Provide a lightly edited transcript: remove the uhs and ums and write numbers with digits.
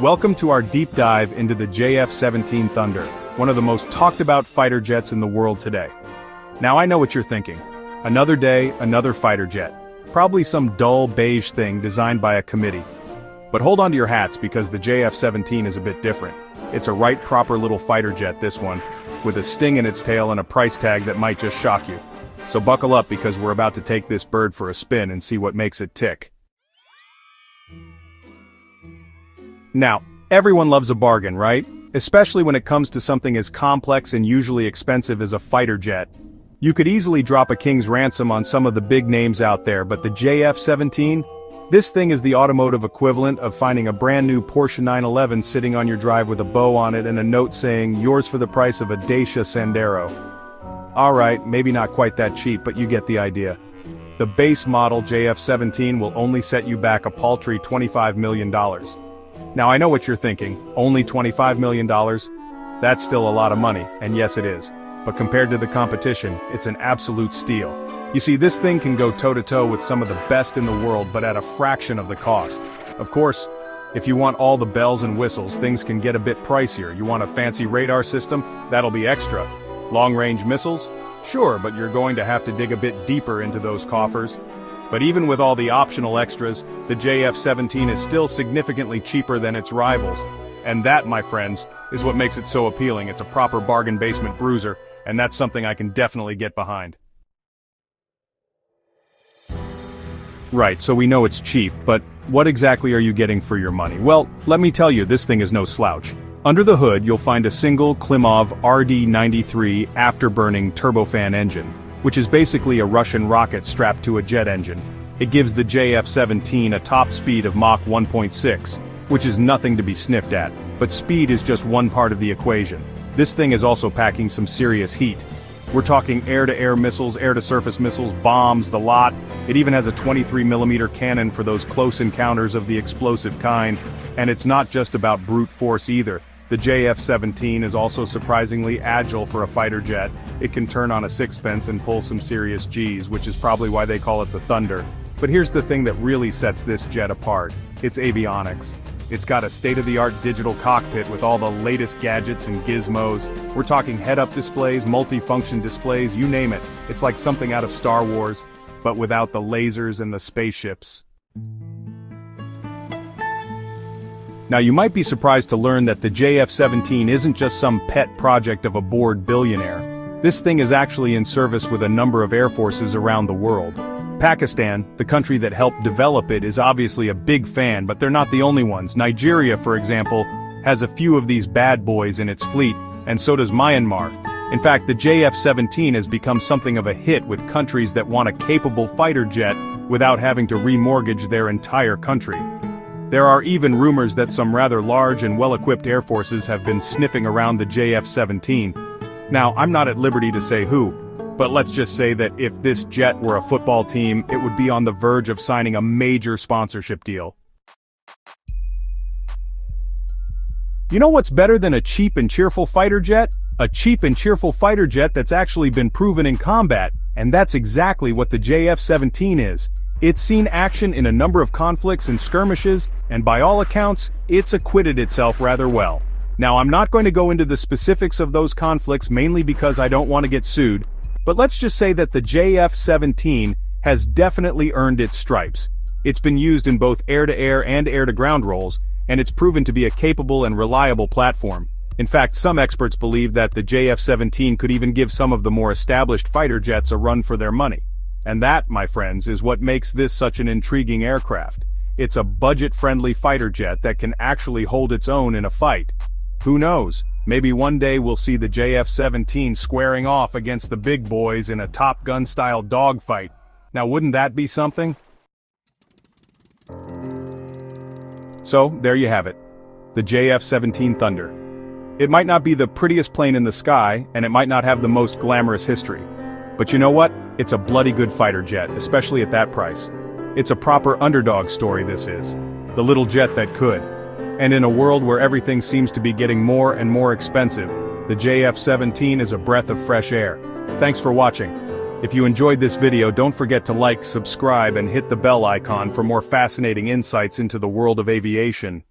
Welcome to our deep dive into the JF17 Thunder, one of the most talked about fighter jets in the world today. Now I know what you're thinking. Another day, another fighter jet. Probably some dull beige thing designed by a committee. But hold on to your hats because the JF17 is a bit different. It's a right proper little fighter jet, this one, with a sting in its tail and a price tag that might just shock you. So buckle up because we're about to take this bird for a spin and see what makes it tick. Now, everyone loves a bargain, right? Especially when it comes to something as complex and usually expensive as a fighter jet. You could easily drop a king's ransom on some of the big names out there, but the JF17? This thing is the automotive equivalent of finding a brand new Porsche 911 sitting on your drive with a bow on it and a note saying, yours for the price of a Dacia Sandero. Alright, maybe not quite that cheap, but you get the idea. The base model JF17 will only set you back a paltry $25 million. Now I know what you're thinking, only $25 million? That's still a lot of money, and yes it is. But compared to the competition, it's an absolute steal. You see, this thing can go toe-to-toe with some of the best in the world, but at a fraction of the cost. Of course, if you want all the bells and whistles, things can get a bit pricier. You want a fancy radar system? That'll be extra. Long-range missiles? Sure, but you're going to have to dig a bit deeper into those coffers. But even with all the optional extras, the JF17 is still significantly cheaper than its rivals. And that, my friends, is what makes it so appealing. It's a proper bargain basement bruiser, and that's something I can definitely get behind. Right, so we know it's cheap, but what exactly are you getting for your money? Well, let me tell you, this thing is no slouch. Under the hood, you'll find a single Klimov RD-93 afterburning turbofan engine, which is basically a Russian rocket strapped to a jet engine. It gives the JF17 a top speed of Mach 1.6, which is nothing to be sniffed at, but speed is just one part of the equation. This thing is also packing some serious heat. We're talking air-to-air missiles, air-to-surface missiles, bombs, the lot. It even has a 23mm cannon for those close encounters of the explosive kind, and it's not just about brute force either. The JF17 is also surprisingly agile for a fighter jet. It can turn on a sixpence and pull some serious G's, which is probably why they call it the Thunder. But here's the thing that really sets this jet apart. It's avionics. It's got a state-of-the-art digital cockpit with all the latest gadgets and gizmos. We're talking head-up displays, multi-function displays, you name it. It's like something out of Star Wars, but without the lasers and the spaceships. Now you might be surprised to learn that the JF17 isn't just some pet project of a bored billionaire. This thing is actually in service with a number of air forces around the world. Pakistan, the country that helped develop it, is obviously a big fan, but they're not the only ones. Nigeria, for example, has a few of these bad boys in its fleet, and so does Myanmar. In fact, the JF17 has become something of a hit with countries that want a capable fighter jet without having to remortgage their entire country. There are even rumors that some rather large and well-equipped air forces have been sniffing around the JF17. Now, I'm not at liberty to say who, but let's just say that if this jet were a football team, it would be on the verge of signing a major sponsorship deal. You know what's better than a cheap and cheerful fighter jet? A cheap and cheerful fighter jet that's actually been proven in combat, and that's exactly what the JF17 is. It's seen action in a number of conflicts and skirmishes, and by all accounts, it's acquitted itself rather well. Now, I'm not going to go into the specifics of those conflicts mainly because I don't want to get sued, but let's just say that the JF17 has definitely earned its stripes. It's been used in both air-to-air and air-to-ground roles, and it's proven to be a capable and reliable platform. In fact, some experts believe that the JF17 could even give some of the more established fighter jets a run for their money. And that, my friends, is what makes this such an intriguing aircraft. It's a budget-friendly fighter jet that can actually hold its own in a fight. Who knows? Maybe one day we'll see the JF17 squaring off against the big boys in a Top Gun-style dogfight. Now wouldn't that be something? So, there you have it. The JF17 Thunder. It might not be the prettiest plane in the sky, and it might not have the most glamorous history. But you know what? It's a bloody good fighter jet, especially at that price. It's a proper underdog story, this is. The little jet that could. And in a world where everything seems to be getting more and more expensive, the JF17 is a breath of fresh air. Thanks for watching. If you enjoyed this video, don't forget to like, subscribe, and hit the bell icon for more fascinating insights into the world of aviation.